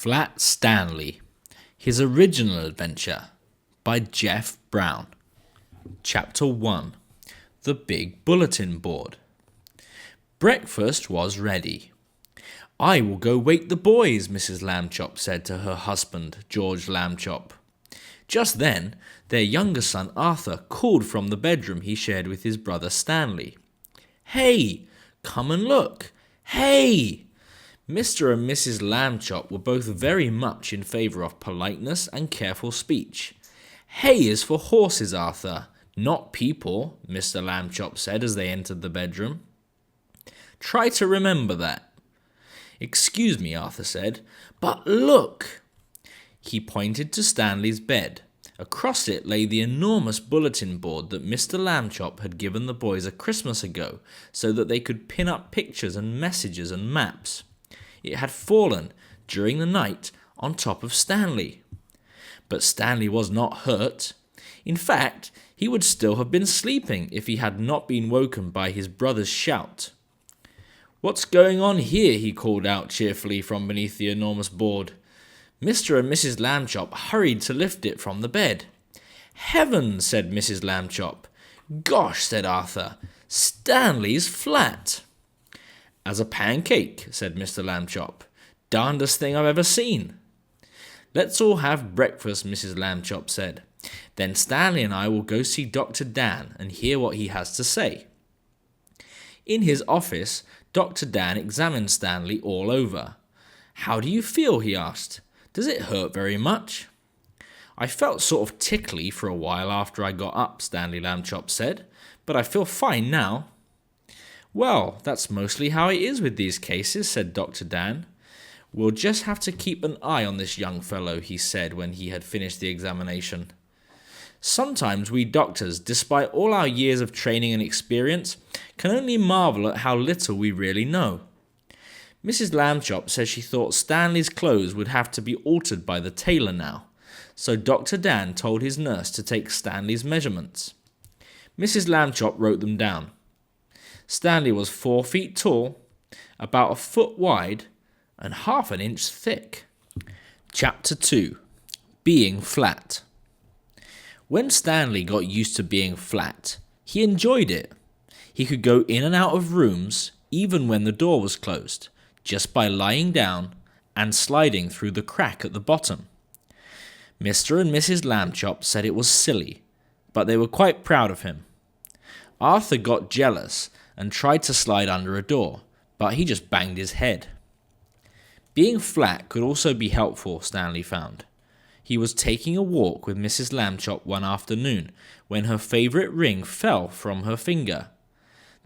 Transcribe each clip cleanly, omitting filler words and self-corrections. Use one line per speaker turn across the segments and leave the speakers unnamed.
Flat Stanley, His Original Adventure by Jeff Brown. Chapter 1. The Big Bulletin Board. Breakfast was ready. "I will go wake the boys," Mrs. Lambchop said to her husband, George Lambchop. Just then, their younger son Arthur called from the bedroom he shared with his brother Stanley. "Hey, come and look! Hey!" Mr. and Mrs. Lambchop were both very much in favour of politeness and careful speech. "Hay is for horses, Arthur, not people," Mr. Lambchop said as they entered the bedroom. "Try to remember that." "Excuse me," Arthur said, "but look!" He pointed to Stanley's bed. Across it lay the enormous bulletin board that Mr. Lambchop had given the boys a Christmas ago so that they could pin up pictures and messages and maps. It had fallen, during the night, on top of Stanley. But Stanley was not hurt. In fact, he would still have been sleeping if he had not been woken by his brother's shout. "What's going on here?" he called out cheerfully from beneath the enormous board. Mr. and Mrs. Lambchop hurried to lift it from the bed. "Heavens!" said Mrs. Lambchop. "Gosh!" said Arthur. "Stanley's flat." "As a pancake," said Mr. Lambchop. "Darndest thing I've ever seen." "Let's all have breakfast," Mrs. Lambchop said. "Then Stanley and I will go see Dr. Dan and hear what he has to say." In his office, Dr. Dan examined Stanley all over. "How do you feel?" he asked. "Does it hurt very much?" "I felt sort of tickly for a while after I got up," Stanley Lambchop said, "but I feel fine now." "Well, that's mostly how it is with these cases," said Dr. Dan. "We'll just have to keep an eye on this young fellow," he said when he had finished the examination. "Sometimes we doctors, despite all our years of training and experience, can only marvel at how little we really know." Mrs. Lambchop said she thought Stanley's clothes would have to be altered by the tailor now, so Dr. Dan told his nurse to take Stanley's measurements. Mrs. Lambchop wrote them down. Stanley was 4 feet tall, about a foot wide, and half an inch thick. Chapter 2. Being Flat. When Stanley got used to being flat, he enjoyed it. He could go in and out of rooms, even when the door was closed, just by lying down and sliding through the crack at the bottom. Mr. and Mrs. Lambchop said it was silly, but they were quite proud of him. Arthur got jealous and tried to slide under a door, but he just banged his head. Being flat could also be helpful, Stanley found. He was taking a walk with Mrs. Lambchop one afternoon when her favourite ring fell from her finger.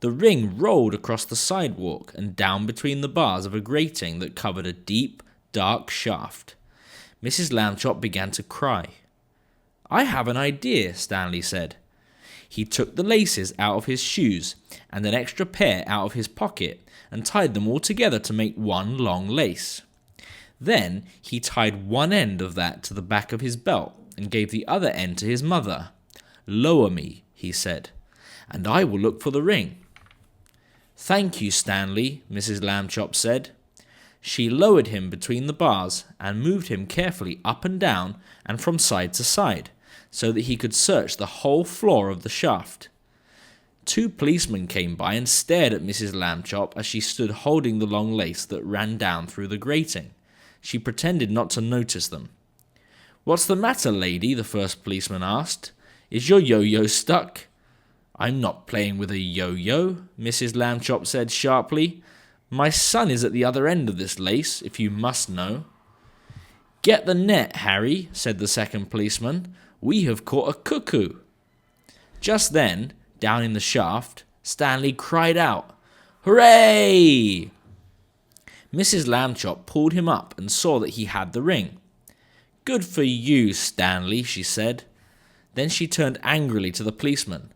The ring rolled across the sidewalk and down between the bars of a grating that covered a deep, dark shaft. Mrs. Lambchop began to cry. "I have an idea," Stanley said. He took the laces out of his shoes and an extra pair out of his pocket and tied them all together to make one long lace. Then he tied one end of that to the back of his belt and gave the other end to his mother. "Lower me," he said, "and I will look for the ring." "Thank you, Stanley," Mrs. Lambchop said. She lowered him between the bars and moved him carefully up and down and from side to side, so that he could search the whole floor of the shaft. 2 policemen came by and stared at Mrs. Lambchop as she stood holding the long lace that ran down through the grating. She pretended not to notice them. "What's the matter, lady?" the first policeman asked. "Is your yo-yo stuck?" "I'm not playing with a yo-yo," Mrs. Lambchop said sharply. "My son is at the other end of this lace, if you must know." "Get the net, Harry," said the second policeman. "We have caught a cuckoo." Just then, down in the shaft, Stanley cried out, "Hooray!" Mrs. Lambchop pulled him up and saw that he had the ring. "Good for you, Stanley," she said. Then she turned angrily to the policeman.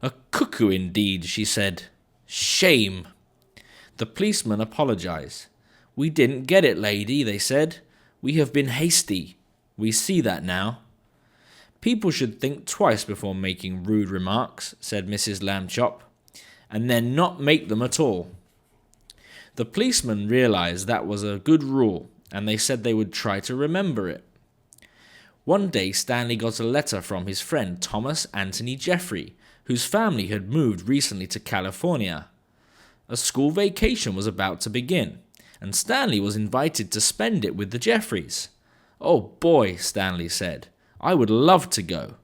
"A cuckoo indeed," she said. "Shame." The policeman apologized. "We didn't get it, lady," they said. "We have been hasty. We see that now." "People should think twice before making rude remarks," said Mrs. Lambchop, "and then not make them at all." The policeman realized that was a good rule and they said they would try to remember it. One day Stanley got a letter from his friend Thomas Anthony Jeffrey, whose family had moved recently to California. A school vacation was about to begin, and Stanley was invited to spend it with the Jeffreys. "Oh boy," Stanley said, "I would love to go."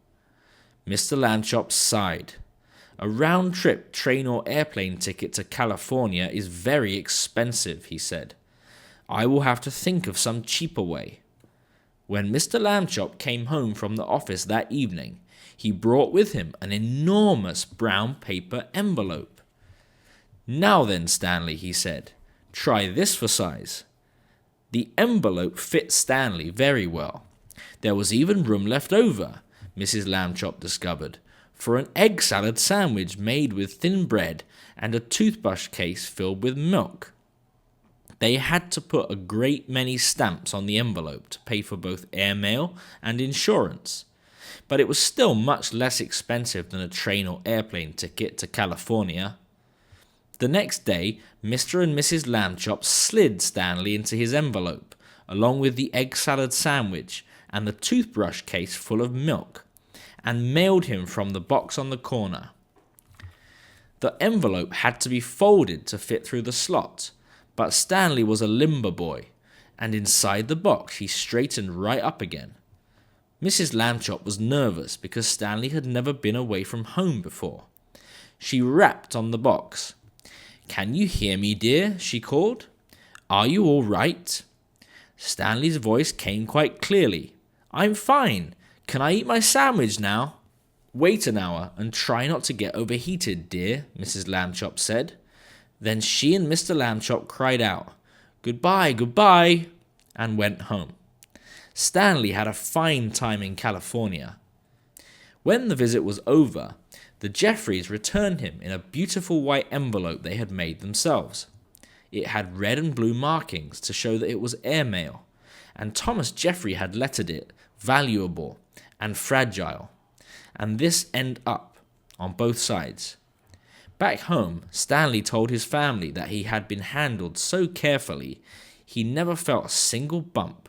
Mr. Lambchop sighed. "A round-trip train or airplane ticket to California is very expensive," he said. "I will have to think of some cheaper way." When Mr. Lambchop came home from the office that evening, he brought with him an enormous brown paper envelope. "Now then, Stanley," he said, "try this for size." The envelope fit Stanley very well. There was even room left over, Mrs. Lambchop discovered, for an egg salad sandwich made with thin bread and a toothbrush case filled with milk. They had to put a great many stamps on the envelope to pay for both airmail and insurance, but it was still much less expensive than a train or airplane ticket to California. The next day, Mr. and Mrs. Lambchop slid Stanley into his envelope, along with the egg salad sandwich and the toothbrush case full of milk, and mailed him from the box on the corner. The envelope had to be folded to fit through the slot, but Stanley was a limber boy, and inside the box he straightened right up again. Mrs. Lambchop was nervous because Stanley had never been away from home before. She rapped on the box. "Can you hear me, dear?" she called. "Are you all right?" Stanley's voice came quite clearly. "I'm fine. Can I eat my sandwich now?" "Wait an hour and try not to get overheated, dear," Mrs. Lambchop said. Then she and Mr. Lambchop cried out, "Goodbye, goodbye," and went home. Stanley had a fine time in California. When the visit was over, the Jeffreys returned him in a beautiful white envelope they had made themselves. It had red and blue markings to show that it was airmail, and Thomas Jeffrey had lettered it valuable and fragile, and this end up on both sides. Back home, Stanley told his family that he had been handled so carefully he never felt a single bump.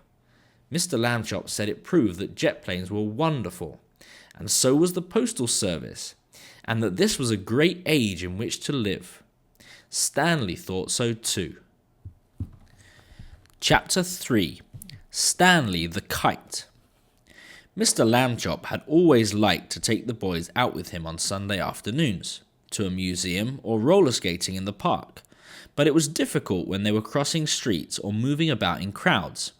Mr. Lambchop said it proved that jet planes were wonderful, and so was the postal service, and that this was a great age in which to live. Stanley thought so too. Chapter 3. Stanley the Kite. Mr. Lambchop had always liked to take the boys out with him on Sunday afternoons, to a museum or roller skating in the park, but it was difficult when they were crossing streets or moving about in crowds.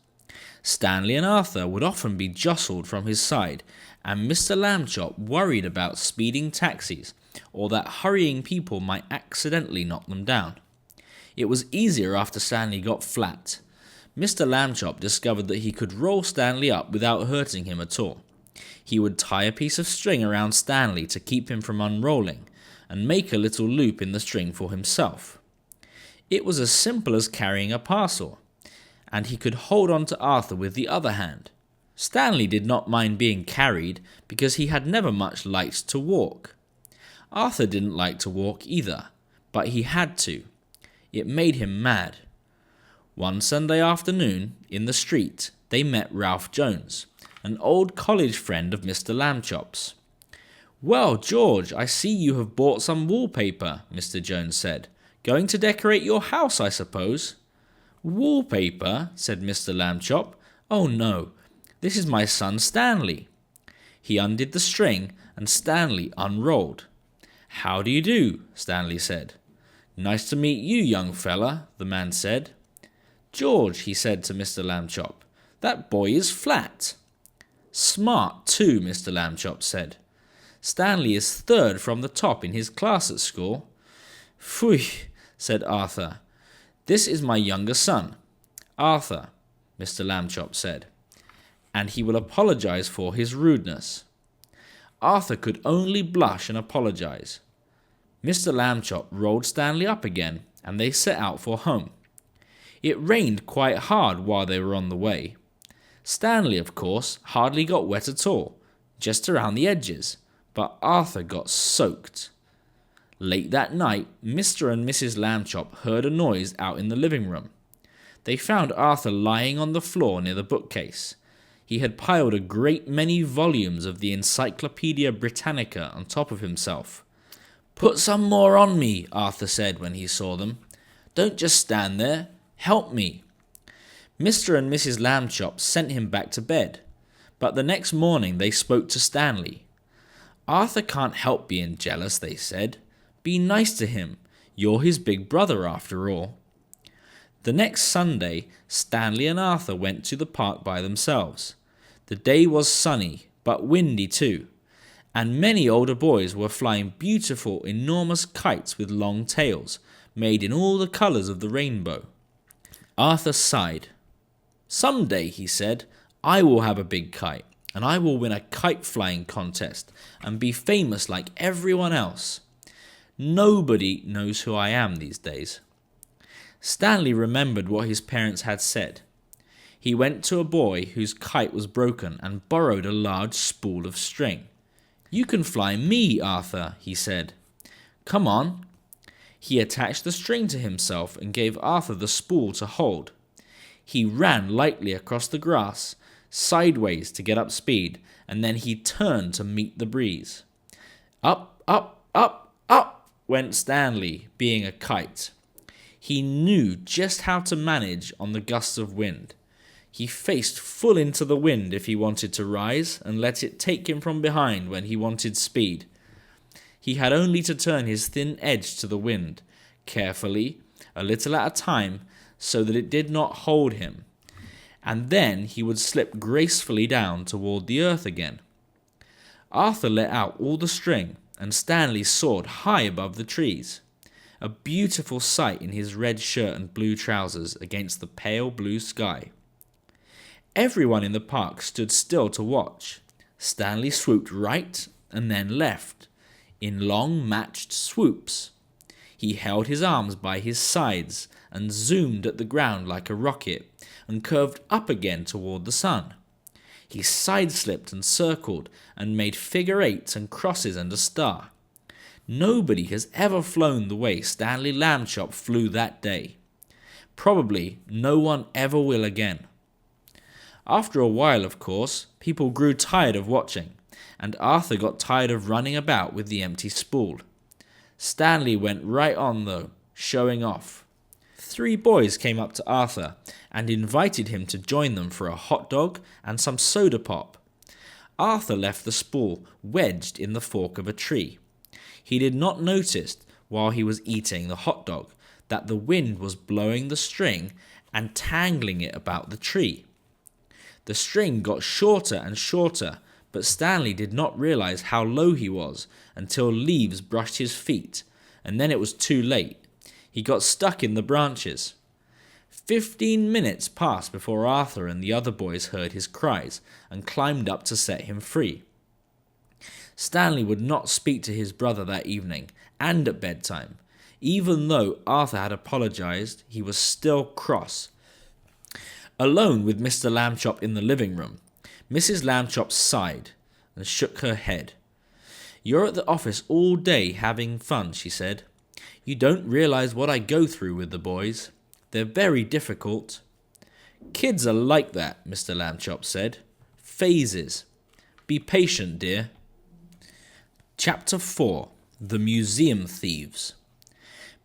Stanley and Arthur would often be jostled from his side, and Mr. Lambchop worried about speeding taxis or that hurrying people might accidentally knock them down. It was easier after Stanley got flat. Mr. Lambchop discovered that he could roll Stanley up without hurting him at all. He would tie a piece of string around Stanley to keep him from unrolling, and make a little loop in the string for himself. It was as simple as carrying a parcel, and he could hold on to Arthur with the other hand. Stanley did not mind being carried because he had never much liked to walk. Arthur didn't like to walk either, but he had to. It made him mad. One Sunday afternoon, in the street, they met Ralph Jones, an old college friend of Mr. Lambchop's. "Well, George, I see you have bought some wallpaper," Mr. Jones said. "Going to decorate your house, I suppose?" "Wallpaper?" said Mr. Lambchop. "Oh no, this is my son Stanley." He undid the string, and Stanley unrolled. "How do you do?" Stanley said. "Nice to meet you, young fella," the man said. "George," he said to Mr. Lambchop, "that boy is flat." "Smart too," Mr. Lambchop said. "Stanley is third from the top in his class at school." "Phew," said Arthur. "This is my younger son, Arthur," Mr. Lambchop said, "and he will apologize for his rudeness." Arthur could only blush and apologize. Mr. Lambchop rolled Stanley up again, and they set out for home. It rained quite hard while they were on the way. Stanley, of course, hardly got wet at all, just around the edges, but Arthur got soaked. Late that night, Mr. and Mrs. Lambchop heard a noise out in the living room. They found Arthur lying on the floor near the bookcase. He had piled a great many volumes of the Encyclopedia Britannica on top of himself. "Put some more on me," Arthur said when he saw them. "Don't just stand there. Help me." Mr. and Mrs. Lambchop sent him back to bed, but the next morning they spoke to Stanley. "Arthur can't help being jealous," they said. "Be nice to him. You're his big brother after all." The next Sunday, Stanley and Arthur went to the park by themselves. The day was sunny, but windy too, and many older boys were flying beautiful, enormous kites with long tails, made in all the colours of the rainbow. Arthur sighed. "Someday," he said, "I will have a big kite, and I will win a kite flying contest and be famous like everyone else. Nobody knows who I am these days." Stanley remembered what his parents had said. He went to a boy whose kite was broken and borrowed a large spool of string. "You can fly me, Arthur," he said. "Come on." He attached the string to himself and gave Arthur the spool to hold. He ran lightly across the grass, sideways to get up speed, and then he turned to meet the breeze. Up, up, up, up went Stanley, being a kite. He knew just how to manage on the gusts of wind. He faced full into the wind if he wanted to rise, and let it take him from behind when he wanted speed. He had only to turn his thin edge to the wind, carefully, a little at a time, so that it did not hold him, and then he would slip gracefully down toward the earth again. Arthur let out all the string, and Stanley soared high above the trees, a beautiful sight in his red shirt and blue trousers against the pale blue sky. Everyone in the park stood still to watch. Stanley swooped right and then left, in long matched swoops. He held his arms by his sides and zoomed at the ground like a rocket, and curved up again toward the sun. He side-slipped and circled, and made figure eights and crosses and a star. Nobody has ever flown the way Stanley Lambchop flew that day. Probably no one ever will again. After a while, of course, people grew tired of watching, and Arthur got tired of running about with the empty spool. Stanley went right on, though, showing off. 3 boys came up to Arthur and invited him to join them for a hot dog and some soda pop. Arthur left the spool wedged in the fork of a tree. He did not notice, while he was eating the hot dog, that the wind was blowing the string and tangling it about the tree. The string got shorter and shorter, but Stanley did not realize how low he was until leaves brushed his feet, and then it was too late. He got stuck in the branches. 15 minutes passed before Arthur and the other boys heard his cries and climbed up to set him free. Stanley would not speak to his brother that evening, and at bedtime. Even though Arthur had apologized, he was still cross. Alone with Mr. Lambchop in the living room, Mrs. Lambchop sighed and shook her head. "You're at the office all day having fun," she said. "You don't realize what I go through with the boys. They're very difficult." "Kids are like that," Mr. Lambchop said. "Phases. Be patient, dear." Chapter 4. The Museum Thieves.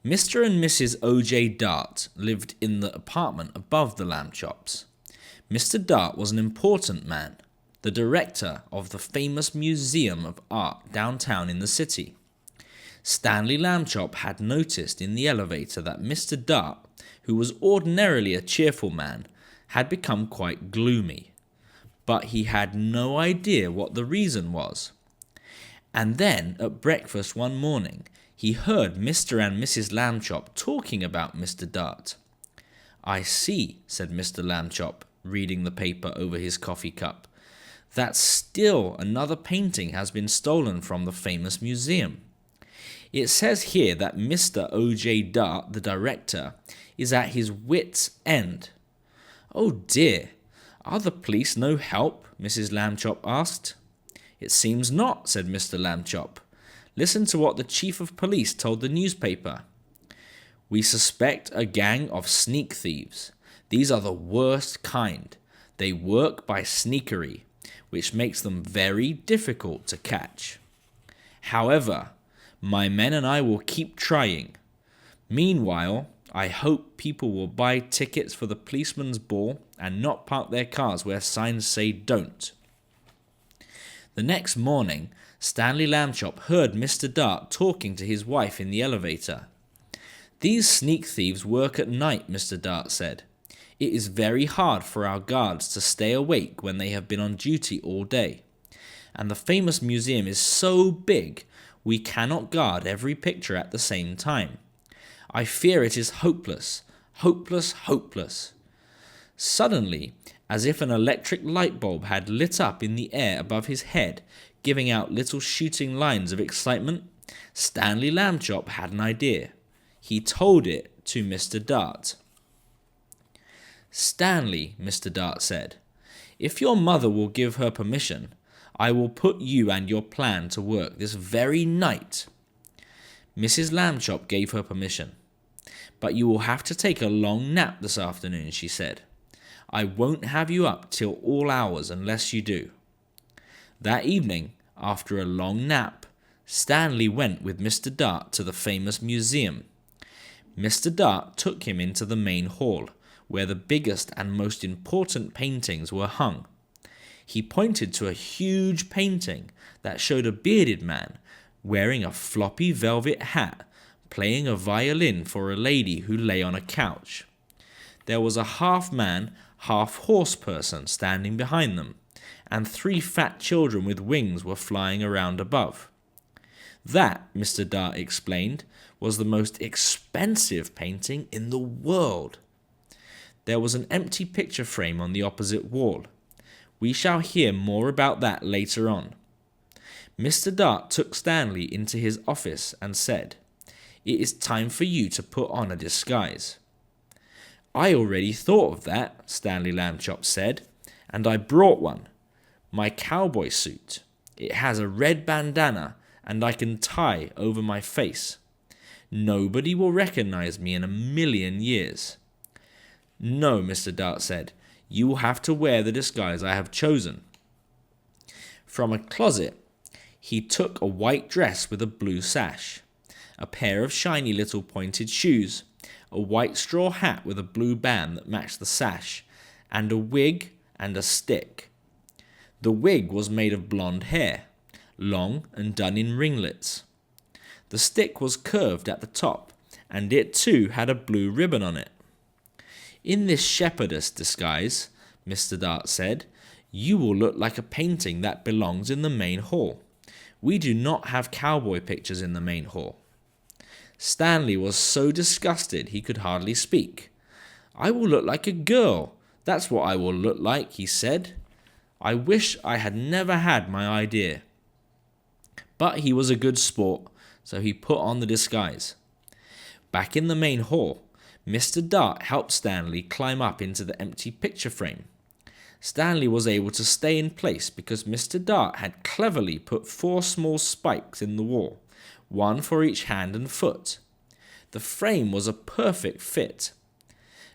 Mr. and Mrs. O.J. Dart lived in the apartment above the Lambchops. Mr. Dart was an important man, the director of the famous Museum of Art downtown in the city. Stanley Lambchop had noticed in the elevator that Mr. Dart, who was ordinarily a cheerful man, had become quite gloomy, but he had no idea what the reason was. And then, at breakfast one morning, he heard Mr. and Mrs. Lambchop talking about Mr. Dart. "I see," said Mr. Lambchop, reading the paper over his coffee cup, "that still another painting has been stolen from the famous museum. It says here that Mr. O.J. Dart, the director, is at his wit's end." "Oh dear, are the police no help?" Mrs. Lambchop asked. "It seems not," said Mr. Lambchop. "Listen to what the chief of police told the newspaper. We suspect a gang of sneak thieves. These are the worst kind. They work by sneakery, which makes them very difficult to catch. However, my men and I will keep trying. Meanwhile, I hope people will buy tickets for the policeman's ball and not park their cars where signs say don't. The next morning, Stanley Lambchop heard Mr. Dart talking to his wife in the elevator. These sneak thieves work at night, Mr. Dart said. It is very hard for our guards to stay awake when they have been on duty all day. And the famous museum is so big, we cannot guard every picture at the same time. I fear it is hopeless, hopeless, hopeless. Suddenly, as if an electric light bulb had lit up in the air above his head, giving out little shooting lines of excitement, Stanley Lambchop had an idea. He told it to Mr. Dart. Stanley, Mr. Dart said, if your mother will give her permission, I will put you and your plan to work this very night. Mrs. Lambchop gave her permission. But you will have to take a long nap this afternoon, she said. I won't have you up till all hours unless you do. That evening, after a long nap, Stanley went with Mr. Dart to the famous museum. Mr. Dart took him into the main hall, where the biggest and most important paintings were hung. He pointed to a huge painting that showed a bearded man wearing a floppy velvet hat, playing a violin for a lady who lay on a couch. There was a half-man, half-horse person standing behind them, and 3 fat children with wings were flying around above. That, Mr. Dart explained, was the most expensive painting in the world. There was an empty picture frame on the opposite wall. We shall hear more about that later on. Mr. Dart took Stanley into his office and said, It is time for you to put on a disguise. I already thought of that, Stanley Lambchop said, and I brought one. My cowboy suit. It has a red bandana and I can tie over my face. Nobody will recognize me in a million years. No, Mr. Dart said, you will have to wear the disguise I have chosen. From a closet, he took a white dress with a blue sash, a pair of shiny little pointed shoes, a white straw hat with a blue band that matched the sash, and a wig and a stick. The wig was made of blonde hair, long and done in ringlets. The stick was curved at the top, and it too had a blue ribbon on it. In this shepherdess disguise, Mr. Dart said, you will look like a painting that belongs in the main hall. We do not have cowboy pictures in the main hall. Stanley was so disgusted he could hardly speak. I will look like a girl. That's what I will look like, he said. I wish I had never had my idea. But he was a good sport, so he put on the disguise. Back in the main hall, Mr. Dart helped Stanley climb up into the empty picture frame. Stanley was able to stay in place because Mr. Dart had cleverly put 4 small spikes in the wall, one for each hand and foot. The frame was a perfect fit.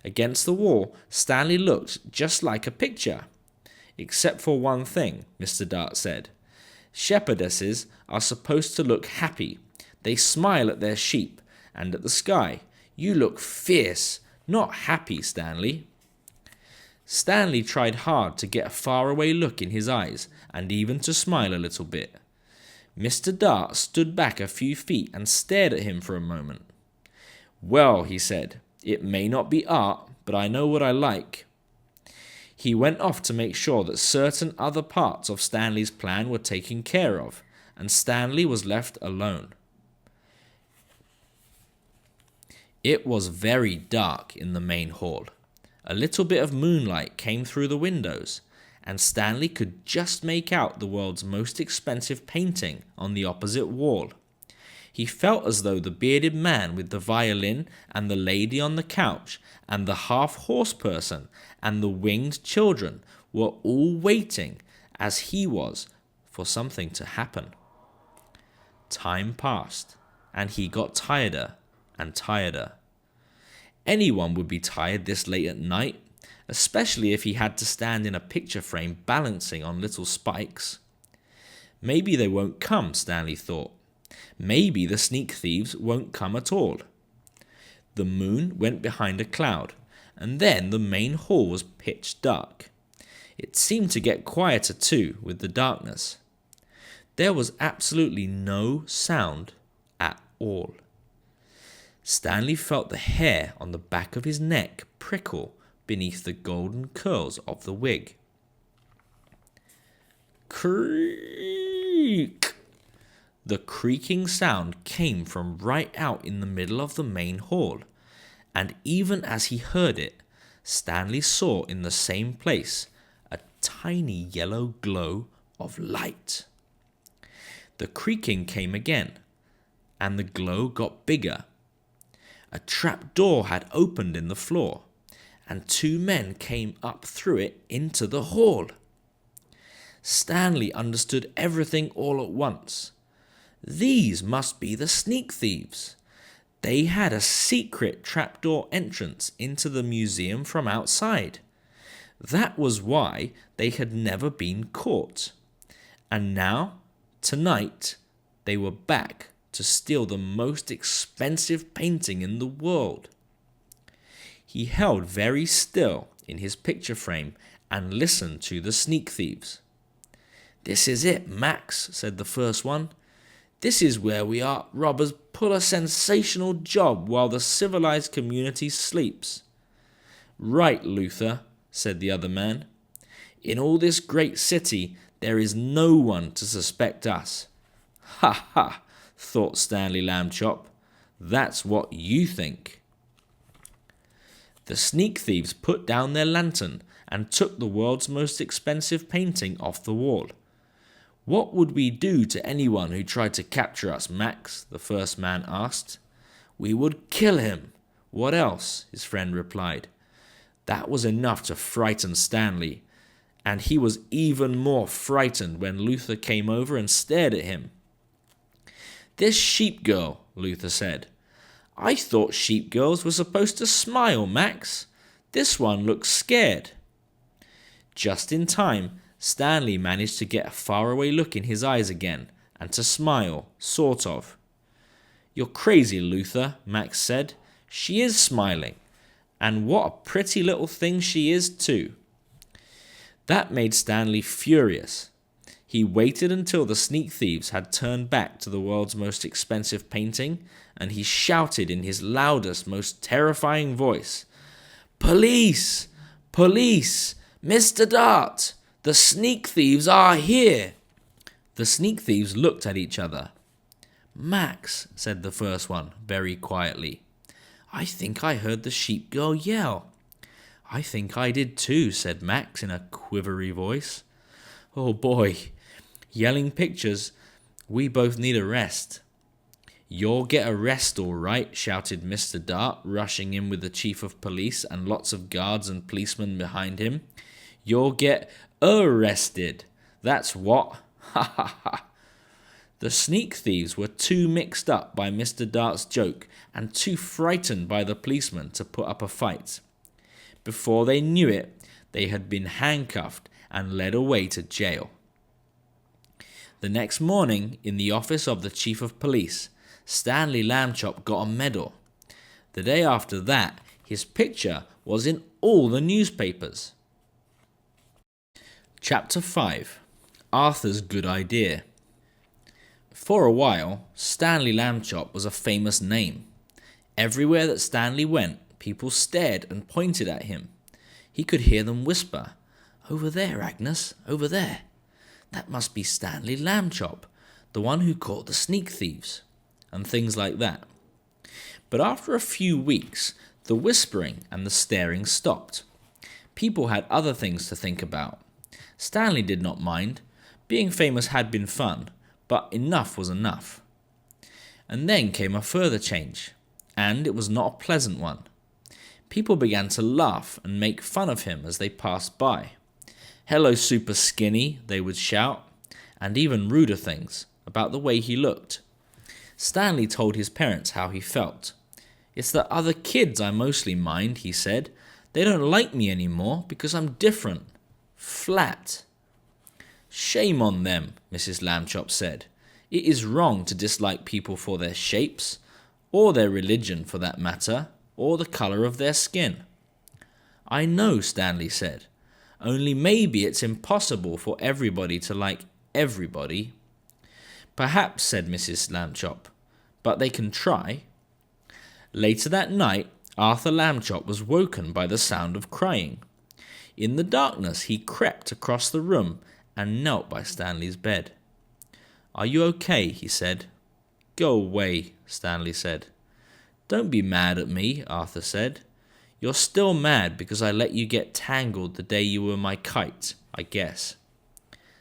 Against the wall, Stanley looked just like a picture. Except for one thing, Mr. Dart said. Shepherdesses are supposed to look happy. They smile at their sheep and at the sky. You look fierce, not happy, Stanley. Stanley tried hard to get a faraway look in his eyes and even to smile a little bit. Mr. Dart stood back a few feet and stared at him for a moment. Well, he said, it may not be art, but I know what I like. He went off to make sure that certain other parts of Stanley's plan were taken care of, and Stanley was left alone. It was very dark in the main hall. A little bit of moonlight came through the windows, and Stanley could just make out the world's most expensive painting on the opposite wall. He felt as though the bearded man with the violin and the lady on the couch and the half-horse person and the winged children were all waiting, as he was, for something to happen. Time passed, and he got tireder and tireder. Anyone would be tired this late at night, especially if he had to stand in a picture frame balancing on little spikes. Maybe they won't come, Stanley thought. Maybe the sneak thieves won't come at all. The moon went behind a cloud, and then the main hall was pitch dark. It seemed to get quieter too with the darkness. There was absolutely no sound at all. Stanley felt the hair on the back of his neck prickle beneath the golden curls of the wig. Creak! The creaking sound came from right out in the middle of the main hall, and even as he heard it, Stanley saw in the same place a tiny yellow glow of light. The creaking came again, and the glow got bigger. A trap door had opened in the floor, and two men came up through it into the hall. Stanley understood everything all at once. These must be the sneak thieves. They had a secret trapdoor entrance into the museum from outside. That was why they had never been caught. And now, tonight, they were back to steal the most expensive painting in the world. He held very still in his picture frame and listened to the sneak thieves. "This is it, Max," said the first one. "This is where we art robbers pull a sensational job while the civilized community sleeps." "Right, Luther," said the other man. "In all this great city, there is no one to suspect us." "Ha ha," thought Stanley Lambchop. "That's what you think." The sneak thieves put down their lantern and took the world's most expensive painting off the wall. "What would we do to anyone who tried to capture us, Max?" the first man asked. "We would kill him." "What else?" his friend replied. That was enough to frighten Stanley, and he was even more frightened when Luther came over and stared at him. "This sheep girl," Luther said. "I thought sheep girls were supposed to smile, Max. This one looks scared." Just in time, Stanley managed to get a faraway look in his eyes again, and to smile, sort of. "You're crazy, Luther," Max said. "She is smiling. And what a pretty little thing she is, too." That made Stanley furious. He waited until the sneak thieves had turned back to the world's most expensive painting, and he shouted in his loudest, most terrifying voice, "Police! Police! Mr. Dart! The sneak thieves are here!" The sneak thieves looked at each other. "Max," said the first one, very quietly, "I think I heard the sheep girl yell." "I think I did too," said Max in a quivery voice. "Oh boy, yelling pictures, we both need a rest." "You'll get a rest all right," shouted Mr. Dart, rushing in with the chief of police and lots of guards and policemen behind him. "You'll get arrested. That's what. Ha ha ha." The sneak thieves were too mixed up by Mr. Dart's joke and too frightened by the policeman to put up a fight. Before they knew it, they had been handcuffed and led away to jail. The next morning, in the office of the chief of police, Stanley Lambchop got a medal. The day after that, his picture was in all the newspapers. Chapter 5. Arthur's Good Idea. For a while, Stanley Lambchop was a famous name. Everywhere that Stanley went, people stared and pointed at him. He could hear them whisper, "Over there, Agnes, over there. That must be Stanley Lambchop, the one who caught the sneak thieves," and things like that. But after a few weeks, the whispering and the staring stopped. People had other things to think about. Stanley did not mind. Being famous had been fun, but enough was enough. And then came a further change, and it was not a pleasant one. People began to laugh and make fun of him as they passed by. "Hello, super skinny," they would shout, and even ruder things about the way he looked. Stanley told his parents how he felt. It's the other kids I mostly mind, he said. They don't like me anymore because I'm different. Flat. Shame on them, Mrs. Lambchop said. It is wrong to dislike people for their shapes, or their religion for that matter, or the colour of their skin. I know, Stanley said. Only maybe it's impossible for everybody to like everybody. Perhaps, said Mrs. Lambchop, but they can try. Later that night, Arthur Lambchop was woken by the sound of crying. In the darkness, he crept across the room and knelt by Stanley's bed. Are you okay? He said. Go away, Stanley said. Don't be mad at me, Arthur said. You're still mad because I let you get tangled the day you were my kite, I guess.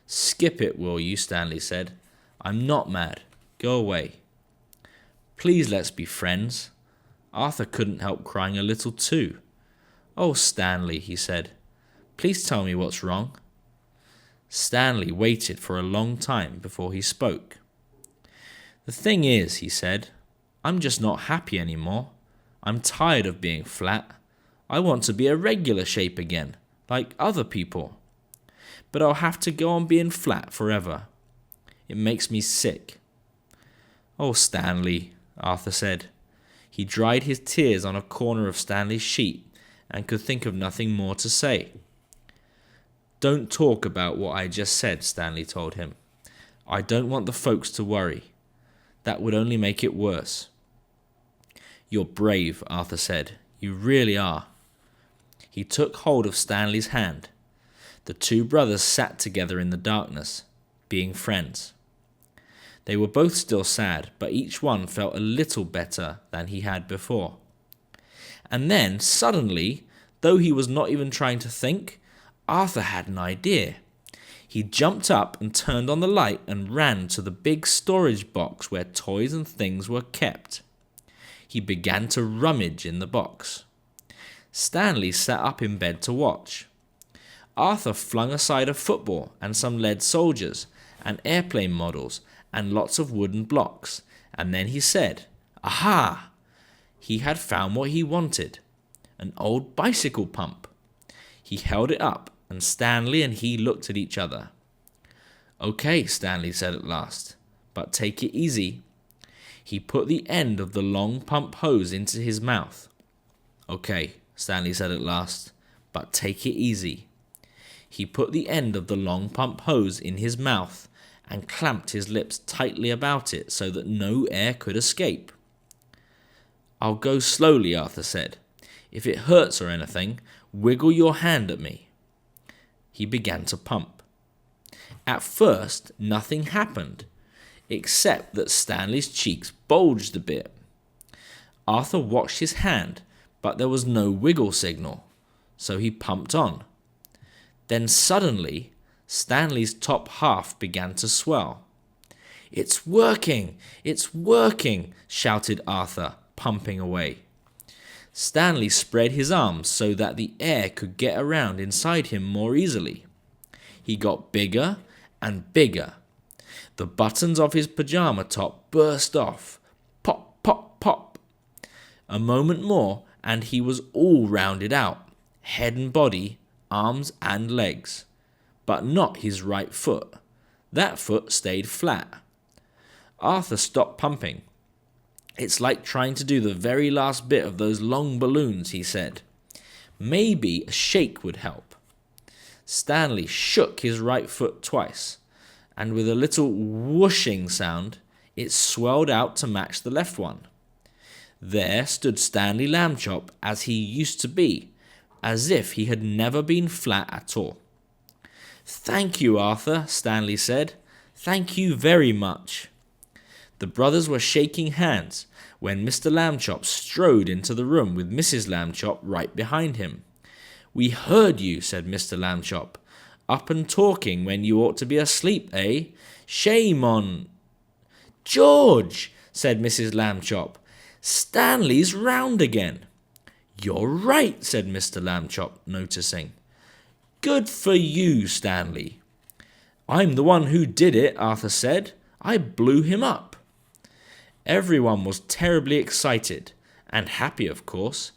Skip it, will you? Stanley said. I'm not mad. Go away. Please let's be friends. Arthur couldn't help crying a little too. Oh, Stanley, he said. Please tell me what's wrong. Stanley waited for a long time before he spoke. The thing is, he said, I'm just not happy anymore. I'm tired of being flat. I want to be a regular shape again, like other people. But I'll have to go on being flat forever. It makes me sick. Oh, Stanley, Arthur said. He dried his tears on a corner of Stanley's sheet and could think of nothing more to say. Don't talk about what I just said, Stanley told him. I don't want the folks to worry. That would only make it worse. You're brave, Arthur said. You really are. He took hold of Stanley's hand. The two brothers sat together in the darkness, being friends. They were both still sad, but each one felt a little better than he had before. And then, suddenly, though he was not even trying to think, Arthur had an idea. He jumped up and turned on the light and ran to the big storage box where toys and things were kept. He began to rummage in the box. Stanley sat up in bed to watch. Arthur flung aside a football and some lead soldiers and airplane models and lots of wooden blocks, and then he said, Aha! He had found what he wanted, an old bicycle pump. He held it up, and Stanley and he looked at each other. Okay, Stanley said at last, but take it easy. He put the end of the long pump hose into his mouth. Okay, Stanley said at last, but take it easy. He put the end of the long pump hose in his mouth and clamped his lips tightly about it so that no air could escape. I'll go slowly, Arthur said. If it hurts or anything, wiggle your hand at me. He began to pump. At first, nothing happened, except that Stanley's cheeks bulged a bit. Arthur watched his hand, but there was no wiggle signal, so he pumped on. Then suddenly, Stanley's top half began to swell. It's working! It's working! Shouted Arthur, pumping away. Stanley spread his arms so that the air could get around inside him more easily. He got bigger and bigger. The buttons of his pajama top burst off. Pop, pop, pop. A moment more and he was all rounded out, head and body, arms and legs. But not his right foot. That foot stayed flat. Arthur stopped pumping. It's like trying to do the very last bit of those long balloons, he said. Maybe a shake would help. Stanley shook his right foot twice, and with a little whooshing sound, it swelled out to match the left one. There stood Stanley Lambchop as he used to be, as if he had never been flat at all. Thank you, Arthur, Stanley said. Thank you very much. The brothers were shaking hands when Mr. Lambchop strode into the room with Mrs. Lambchop right behind him. We heard you, said Mr. Lambchop. Up and talking when you ought to be asleep, eh? Shame on... George, said Mrs. Lambchop. Stanley's round again. You're right, said Mr. Lambchop, noticing. Good for you, Stanley. I'm the one who did it, Arthur said. I blew him up. Everyone was terribly excited, and happy, of course.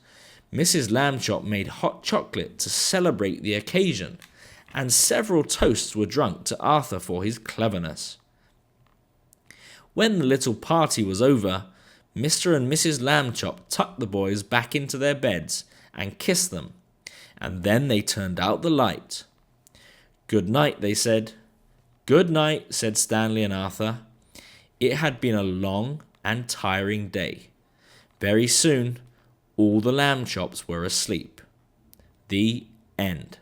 Mrs. Lambchop made hot chocolate to celebrate the occasion, and several toasts were drunk to Arthur for his cleverness. When the little party was over, Mr. and Mrs. Lambchop tucked the boys back into their beds and kissed them, and then they turned out the light. "Good night," they said. "Good night," said Stanley and Arthur. It had been a long and tiring day. Very soon, all the Lambchops were asleep. The end.